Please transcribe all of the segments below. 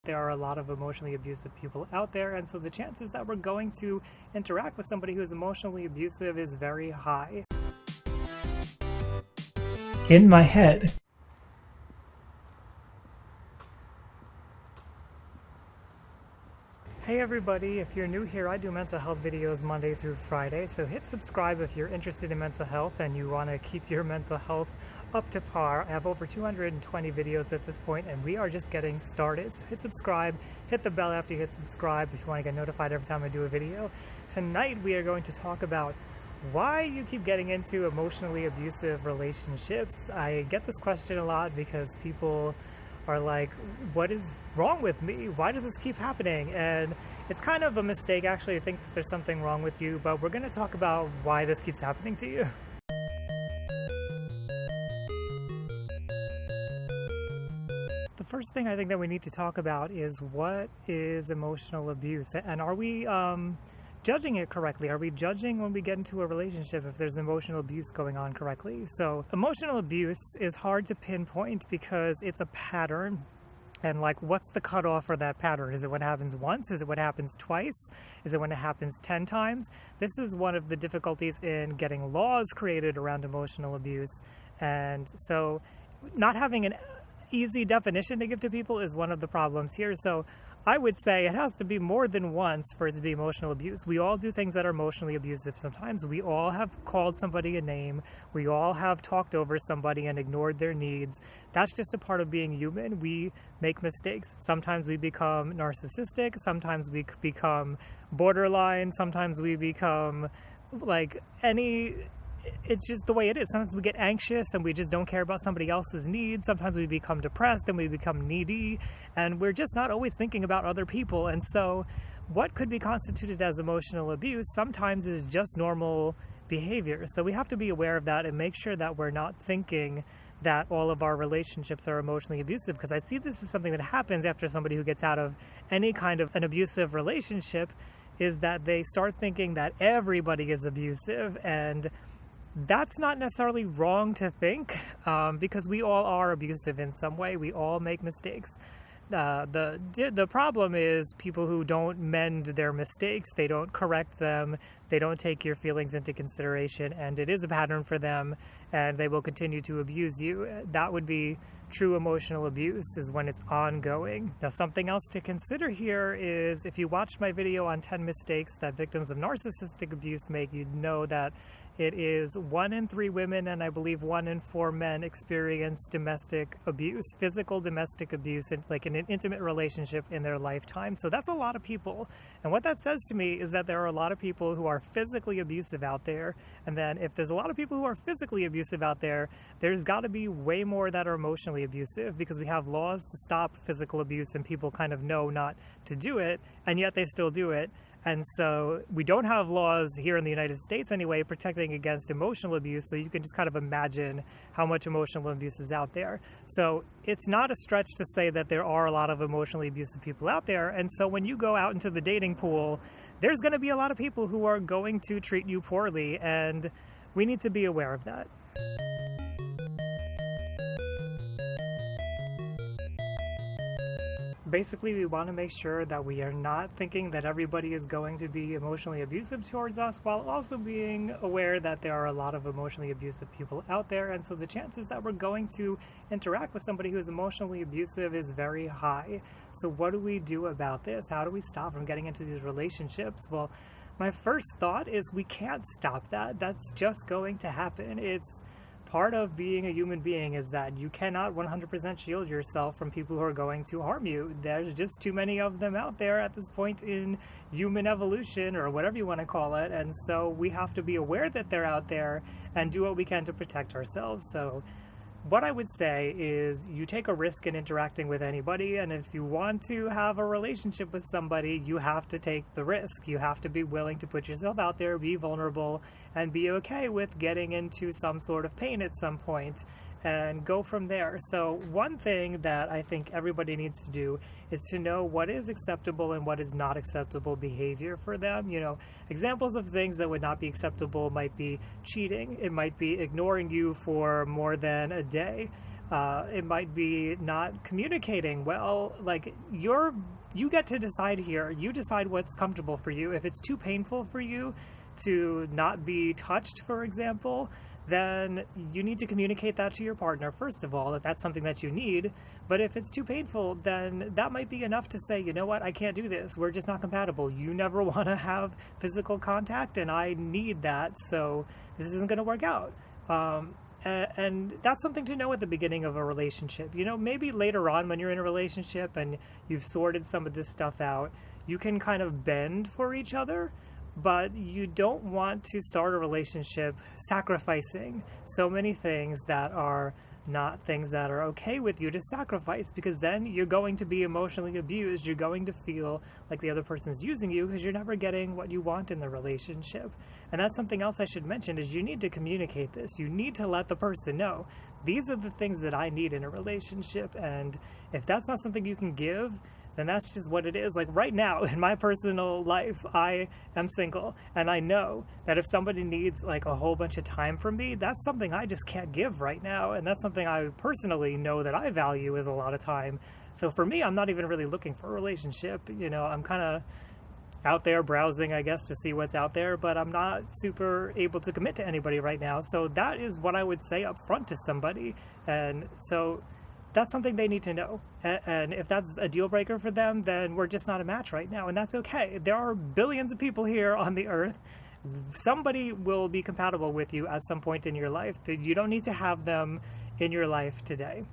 there are a lot of emotionally abusive people out there, and so the chances that we're going to interact with somebody who is emotionally abusive is very high. In my head. Hey everybody, if you're new here, I do mental health videos Monday through Friday, so hit subscribe if you're interested in mental health and you want to keep your mental health up to par. I have over 220 videos at this point and we are just getting started. So hit subscribe, hit the bell after you hit subscribe if you want to get notified every time I do a video. Tonight we are going to talk about why you keep getting into emotionally abusive relationships. I get this question a lot because people are like, what is wrong with me? Why does this keep happening? And it's kind of a mistake actually to think that there's something wrong with you, but we're going to talk about why this keeps happening to you. The first thing I think that we need to talk about is what is emotional abuse, and are we judging it correctly? Are we judging when we get into a relationship if there's emotional abuse going on correctly? So emotional abuse is hard to pinpoint because it's a pattern. And like, what's the cutoff for that pattern? Is it what happens once? Is it what happens twice? Is it when it happens 10 times? This is one of the difficulties in getting laws created around emotional abuse. And so not having an easy definition to give to people is one of the problems here. So I would say it has to be more than once for it to be emotional abuse. We all do things that are emotionally abusive sometimes. We all have called somebody a name. We all have talked over somebody and ignored their needs. That's just a part of being human. We make mistakes. Sometimes we become narcissistic. Sometimes we become borderline. Sometimes we become like it's just the way it is. Sometimes we get anxious and we just don't care about somebody else's needs. Sometimes we become depressed and we become needy, and we're just not always thinking about other people. And so what could be constituted as emotional abuse sometimes is just normal behavior. So we have to be aware of that and make sure that we're not thinking that all of our relationships are emotionally abusive, because I see this as something that happens after somebody who gets out of any kind of an abusive relationship, is that they start thinking that everybody is abusive. And that's not necessarily wrong to think, because we all are abusive in some way. We all make mistakes. The problem is people who don't mend their mistakes. They don't correct them. They don't take your feelings into consideration, and it is a pattern for them, and they will continue to abuse you. That would be true emotional abuse, is when it's ongoing. Now, something else to consider here is, if you watched my video on 10 mistakes that victims of narcissistic abuse make, you'd know that it is 1 in 3 women and I believe 1 in 4 men experience domestic abuse, physical domestic abuse, like in an intimate relationship in their lifetime. So that's a lot of people. And what that says to me is that there are a lot of people who are physically abusive out there. And then if there's a lot of people who are physically abusive out there, there's got to be way more that are emotionally abusive, because we have laws to stop physical abuse and people kind of know not to do it, and yet they still do it. And so we don't have laws here in the United States anyway protecting against emotional abuse, so you can just kind of imagine how much emotional abuse is out there. So it's not a stretch to say that there are a lot of emotionally abusive people out there. And so when you go out into the dating pool, there's going to be a lot of people who are going to treat you poorly, and we need to be aware of that. Basically, we want to make sure that we are not thinking that everybody is going to be emotionally abusive towards us, while also being aware that there are a lot of emotionally abusive people out there, and so the chances that we're going to interact with somebody who is emotionally abusive is very high. So what do we do about this? How do we stop from getting into these relationships? Well, my first thought is we can't stop that. That's just going to happen. It's part of being a human being, is that you cannot 100% shield yourself from people who are going to harm you. There's just too many of them out there at this point in human evolution, or whatever you want to call it, and so we have to be aware that they're out there and do what we can to protect ourselves. So what I would say is, you take a risk in interacting with anybody, and if you want to have a relationship with somebody, you have to take the risk. You have to be willing to put yourself out there, be vulnerable, and be okay with getting into some sort of pain at some point, and go from there. So one thing that I think everybody needs to do is to know what is acceptable and what is not acceptable behavior for them. You know, examples of things that would not be acceptable might be cheating. It might be ignoring you for more than a day. It might be not communicating well. Like, you get to decide here. You decide what's comfortable for you. If it's too painful for you to not be touched, for example, then you need to communicate that to your partner, first of all, that that's something that you need. But if it's too painful, then that might be enough to say, you know what, I can't do this. We're just not compatible. You never want to have physical contact, and I need that, so this isn't going to work out. And that's something to know at the beginning of a relationship. You know, maybe later on when you're in a relationship and you've sorted some of this stuff out, you can kind of bend for each other, but you don't want to start a relationship sacrificing so many things that are not things that are okay with you to sacrifice, because then you're going to be emotionally abused. You're going to feel like the other person's using you because you're never getting what you want in the relationship. And that's something else I should mention, is you need to communicate this. You need to let the person know, these are the things that I need in a relationship, and if that's not something you can give, then that's just what it is. Like right now in my personal life, I am single, and I know that if somebody needs like a whole bunch of time from me, that's something I just can't give right now, and that's something I personally know that I value is a lot of time. So for me, I'm not even really looking for a relationship. You know, I'm kind of out there browsing, I guess, to see what's out there, but I'm not super able to commit to anybody right now. So that is what I would say up front to somebody. And so that's something they need to know. And if that's a deal breaker for them, then we're just not a match right now, and that's okay. There are billions of people here on the earth. Somebody will be compatible with you at some point in your life. You don't need to have them in your life today.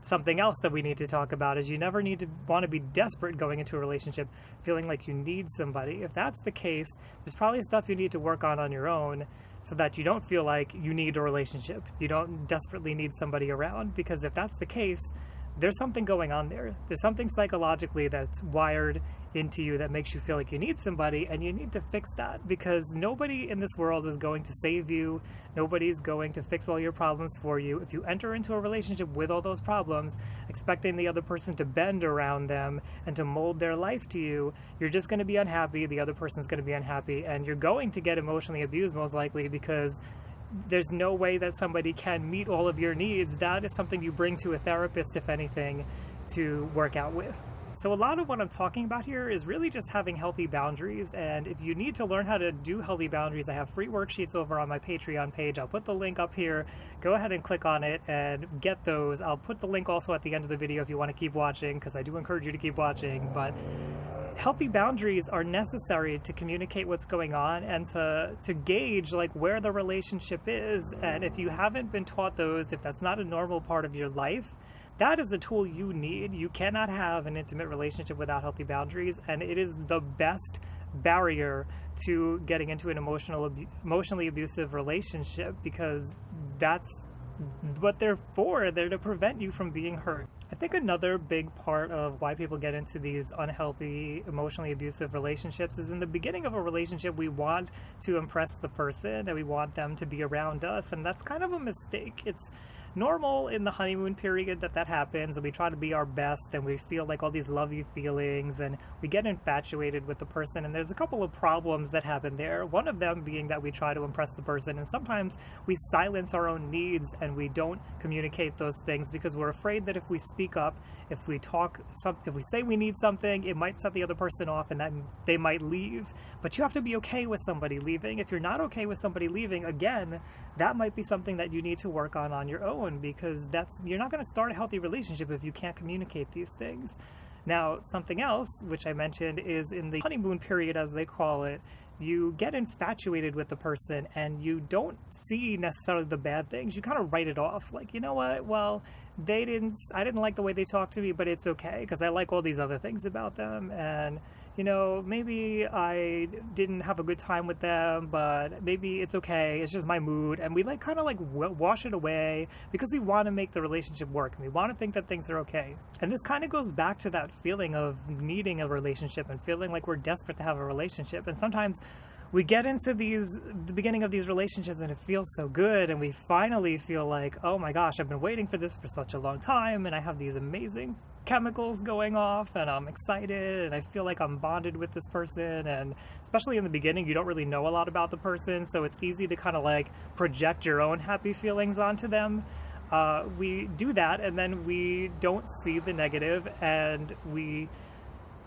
Something else that we need to talk about is you never need to want to be desperate going into a relationship, feeling like you need somebody. If that's the case, there's probably stuff you need to work on your own, so that you don't feel like you need a relationship. You don't desperately need somebody around, because if that's the case, there's something going on there. There's something psychologically that's wired into you that makes you feel like you need somebody, and you need to fix that, because nobody in this world is going to save you. Nobody's going to fix all your problems for you. If you enter into a relationship with all those problems, expecting the other person to bend around them and to mold their life to you, you're just going to be unhappy. The other person's going to be unhappy, and you're going to get emotionally abused most likely, because there's no way that somebody can meet all of your needs. That is something you bring to a therapist, if anything, to work out with. So a lot of what I'm talking about here is really just having healthy boundaries, and if you need to learn how to do healthy boundaries, I have free worksheets over on my Patreon page. I'll put the link up here. Go ahead and click on it and get those. I'll put the link also at the end of the video if you want to keep watching, because I do encourage you to keep watching. But healthy boundaries are necessary to communicate what's going on and to gauge like where the relationship is. And if you haven't been taught those, if that's not a normal part of your life, that is a tool you need. You cannot have an intimate relationship without healthy boundaries, and it is the best barrier to getting into an emotionally abusive relationship, because that's what they're for. They're to prevent you from being hurt. I think another big part of why people get into these unhealthy, emotionally abusive relationships is in the beginning of a relationship, we want to impress the person and we want them to be around us, and that's kind of a mistake. It's normal in the honeymoon period that happens, and we try to be our best, and we feel like all these lovey feelings, and we get infatuated with the person, and there's a couple of problems that happen there. One of them being that we try to impress the person, and sometimes we silence our own needs and we don't communicate those things because we're afraid that if we speak up, if we say we need something, it might set the other person off and then they might leave. But you have to be okay with somebody leaving. If you're not okay with somebody leaving, again, that might be something that you need to work on your own, because you're not going to start a healthy relationship if you can't communicate these things. Now, something else, which I mentioned, is in the honeymoon period, as they call it, you get infatuated with the person and you don't see necessarily the bad things. You kind of write it off, like, you know what, well, I didn't like the way they talked to me, but it's okay because I like all these other things about them, and you know, maybe I didn't have a good time with them, but maybe it's okay, it's just my mood, and we kind of wash it away because we want to make the relationship work, and we want to think that things are okay. And this kind of goes back to that feeling of needing a relationship and feeling like we're desperate to have a relationship. And sometimes we get into the beginning of these relationships and it feels so good, and we finally feel like, oh my gosh, I've been waiting for this for such a long time, and I have these amazing chemicals going off, and I'm excited, and I feel like I'm bonded with this person. And especially in the beginning, you don't really know a lot about the person, so it's easy to kind of like project your own happy feelings onto them. we do that and then we don't see the negative, and we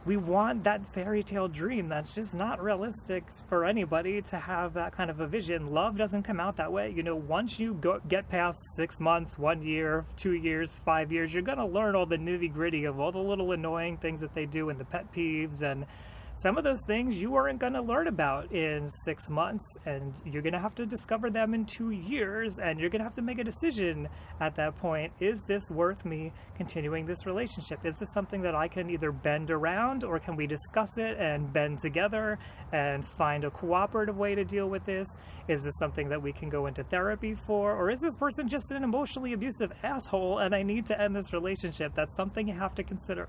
want that fairy tale dream that's just not realistic for anybody to have that kind of a vision. Love doesn't come out that way. You know, once you get past 6 months, 1 year, 2 years, 5 years, you're gonna learn all the nitty gritty of all the little annoying things that they do and the pet peeves, and some of those things you aren't going to learn about in 6 months, and you're going to have to discover them in 2 years, and you're going to have to make a decision at that point. Is this worth me continuing this relationship? Is this something that I can either bend around, or can we discuss it and bend together and find a cooperative way to deal with this? Is this something that we can go into therapy for, or is this person just an emotionally abusive asshole and I need to end this relationship? That's something you have to consider.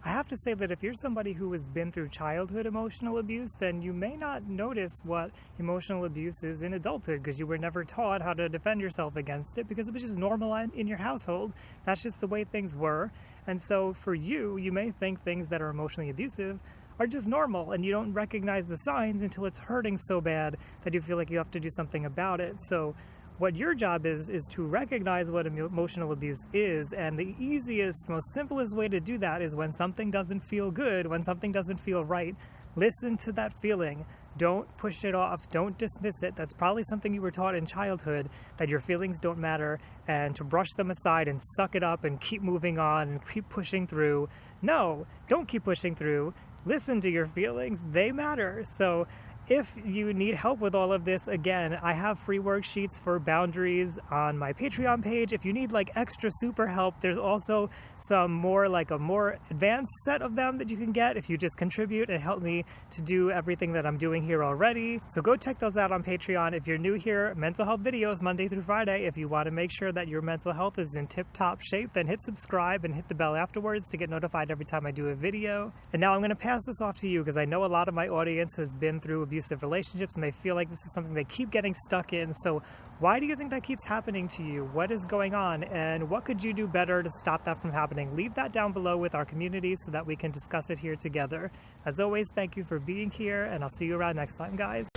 I have to say that if you're somebody who has been through childhood emotional abuse, then you may not notice what emotional abuse is in adulthood, because you were never taught how to defend yourself against it, because it was just normal in your household. That's just the way things were. And so for you, you may think things that are emotionally abusive are just normal, and you don't recognize the signs until it's hurting so bad that you feel like you have to do something about it. So what your job is to recognize what emotional abuse is, and the easiest, most simplest way to do that is when something doesn't feel good, when something doesn't feel right, listen to that feeling. Don't push it off, don't dismiss it. That's probably something you were taught in childhood, that your feelings don't matter, and to brush them aside and suck it up and keep moving on and keep pushing through. No, don't keep pushing through. Listen to your feelings, they matter. So if you need help with all of this, again, I have free worksheets for boundaries on my Patreon page. If you need like extra super help, there's also some more, like a more advanced set of them that you can get if you just contribute and help me to do everything that I'm doing here already. So go check those out on Patreon. If you're new here, mental health videos Monday through Friday. If you want to make sure that your mental health is in tip-top shape, then hit subscribe and hit the bell afterwards to get notified every time I do a video. And now I'm going to pass this off to you, because I know a lot of my audience has been through abusive relationships and they feel like this is something they keep getting stuck in. So why do you think that keeps happening to you? What is going on, and what could you do better to stop that from happening? Leave that down below with our community so that we can discuss it here together. As always, thank you for being here, and I'll see you around next time, guys.